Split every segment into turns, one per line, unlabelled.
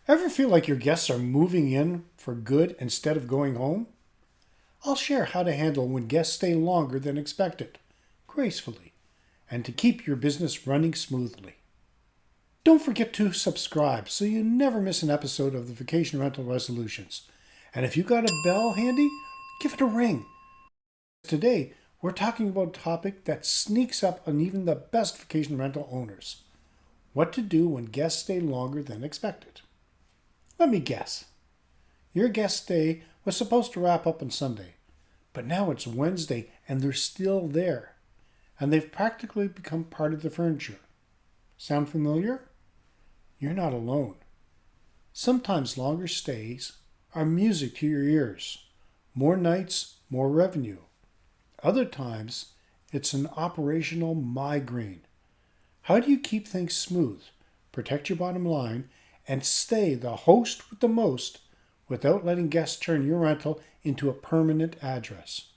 Ever feel like your guests are moving in for good instead of going home? I'll share how to handle when guests stay longer than expected, gracefully, and to keep your business running smoothly. Don't forget to subscribe so you never miss an episode of the Vacation Rental Resolutions. And if you got a bell handy, give it a ring. Today, we're talking about a topic that sneaks up on even the best vacation rental owners. What to do when guests stay longer than expected. Let me guess. Your guest stay was supposed to wrap up on Sunday, but now it's Wednesday and they're still there, and they've practically become part of the furniture. Sound familiar? You're not alone. Sometimes longer stays are music to your ears. More nights, more revenue. Other times, it's an operational migraine. How do you keep things smooth, protect your bottom line, and stay the host with the most without letting guests turn your rental into a permanent address?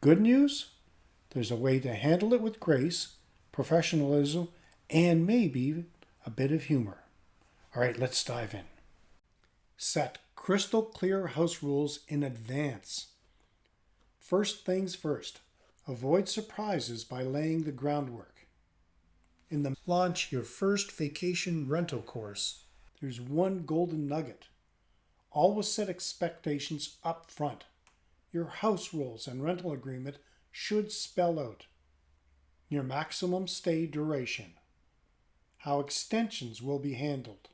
Good news? There's a way to handle it with grace, professionalism, and maybe a bit of humor. All right, let's dive in. Set crystal clear house rules in advance. First things first, avoid surprises by laying the groundwork. In the Launch Your First Vacation Rental course, there's one golden nugget. Always set expectations up front. Your house rules and rental agreement should spell out your maximum stay duration, how extensions will be handled,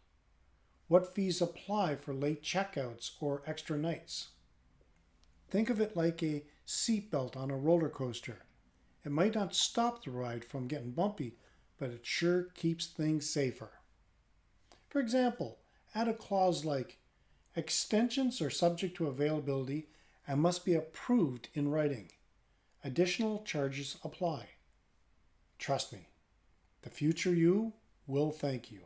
what fees apply for late checkouts or extra nights. Think of it like a seatbelt on a roller coaster. It might not stop the ride from getting bumpy, but it sure keeps things safer. For example, add a clause like, extensions are subject to availability and must be approved in writing. Additional charges apply. Trust me, the future you will thank you.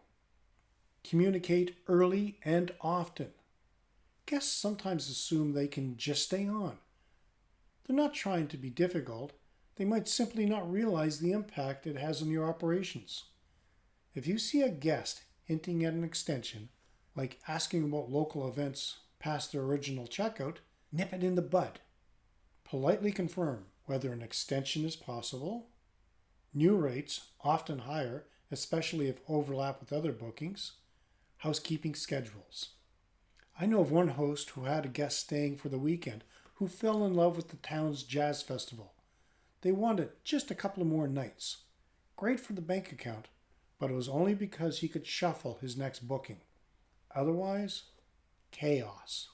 Communicate early and often. Guests sometimes assume they can just stay on. They're not trying to be difficult. They might simply not realize the impact it has on your operations. If you see a guest hinting at an extension, like asking about local events past their original checkout, nip it in the bud. Politely confirm whether an extension is possible. New rates, often higher, especially if overlap with other bookings. Housekeeping schedules. I know of one host who had a guest staying for the weekend who fell in love with the town's jazz festival. They wanted just a couple of more nights. Great for the bank account, but it was only because he could shuffle his next booking. Otherwise, chaos.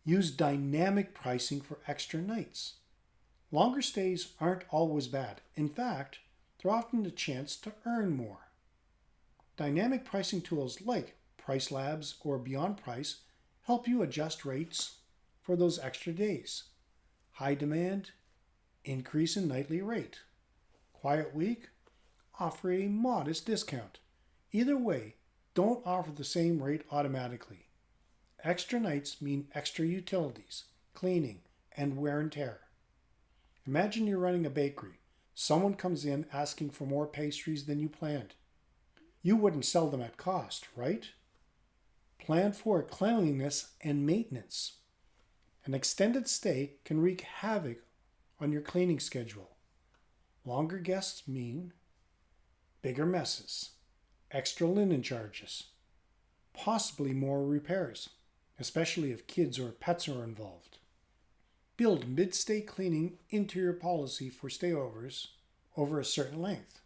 Use dynamic pricing for extra nights. Longer stays aren't always bad. In fact, they're often a chance to earn more. Dynamic pricing tools like Price Labs or Beyond Price help you adjust rates for those extra days. High demand, increase in nightly rate. Quiet week, offer a modest discount. Either way, don't offer the same rate automatically. Extra nights mean extra utilities, cleaning, and wear and tear. Imagine you're running a bakery. Someone comes in asking for more pastries than you planned. You wouldn't sell them at cost, right? Plan for cleanliness and maintenance. An extended stay can wreak havoc on your cleaning schedule. Longer guests mean bigger messes, extra linen charges, possibly more repairs, especially if kids or pets are involved. Build mid-stay cleaning into your policy for stayovers over a certain length.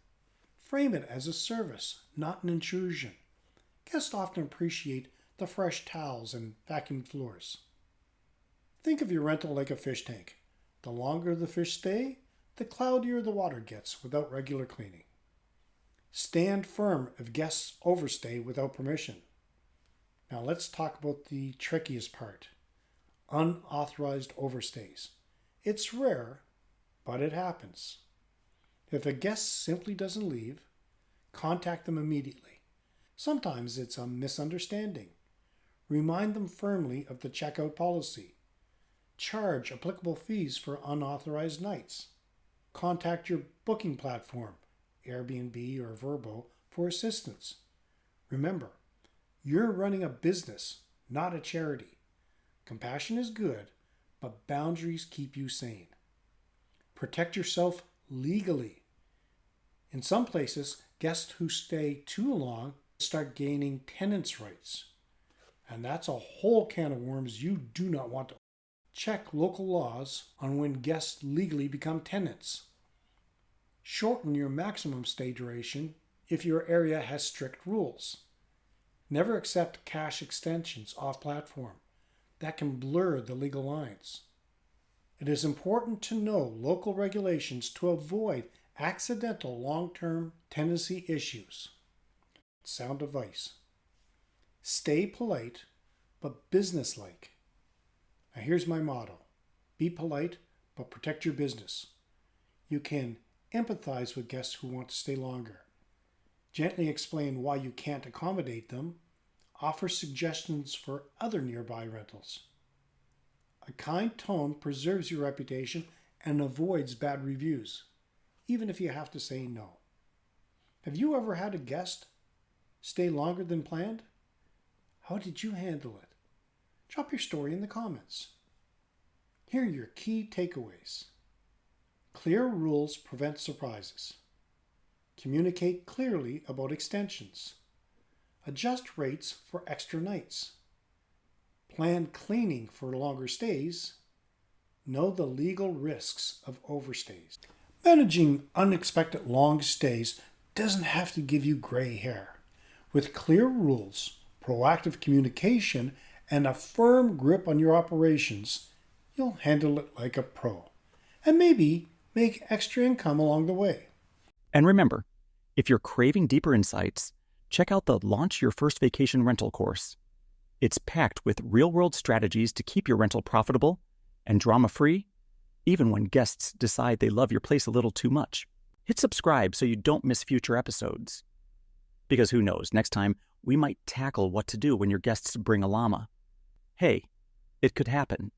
Frame it as a service, not an intrusion. Guests often appreciate the fresh towels and vacuumed floors. Think of your rental like a fish tank. The longer the fish stay, the cloudier the water gets without regular cleaning. Stand firm if guests overstay without permission. Now let's talk about the trickiest part. Unauthorized overstays. It's rare, but it happens. If a guest simply doesn't leave, contact them immediately. Sometimes it's a misunderstanding. Remind them firmly of the checkout policy. Charge applicable fees for unauthorized nights. Contact your booking platform, Airbnb or Vrbo, for assistance. Remember, You're running a business, not a charity. Compassion is good, but boundaries keep you sane. Protect yourself legally. In some places, guests who stay too long start gaining tenants' rights. And that's a whole can of worms you do not want to. Check local laws on when guests legally become tenants. Shorten your maximum stay duration if your area has strict rules. Never accept cash extensions off platform. That can blur the legal lines. It is important to know local regulations to avoid accidental long-term tenancy issues. Sound advice. Stay polite, but businesslike. Now here's my motto. Be polite, but protect your business. You can empathize with guests who want to stay longer. Gently explain why you can't accommodate them. Offer suggestions for other nearby rentals. A kind tone preserves your reputation and avoids bad reviews, even if you have to say no. Have you ever had a guest stay longer than planned? How did you handle it? Drop your story in the comments. Here are your key takeaways. Clear rules prevent surprises. Communicate clearly about extensions. Adjust rates for extra nights. Plan cleaning for longer stays. Know the legal risks of overstays. Managing unexpected long stays doesn't have to give you gray hair. With clear rules, proactive communication, and a firm grip on your operations, you'll handle it like a pro. And maybe make extra income along the way.
And remember, if you're craving deeper insights, check out the Launch Your First Vacation Rental course. It's packed with real-world strategies to keep your rental profitable and drama-free, even when guests decide they love your place a little too much. Hit subscribe so you don't miss future episodes. Because who knows, next time we might tackle what to do when your guests bring a llama. Hey, it could happen.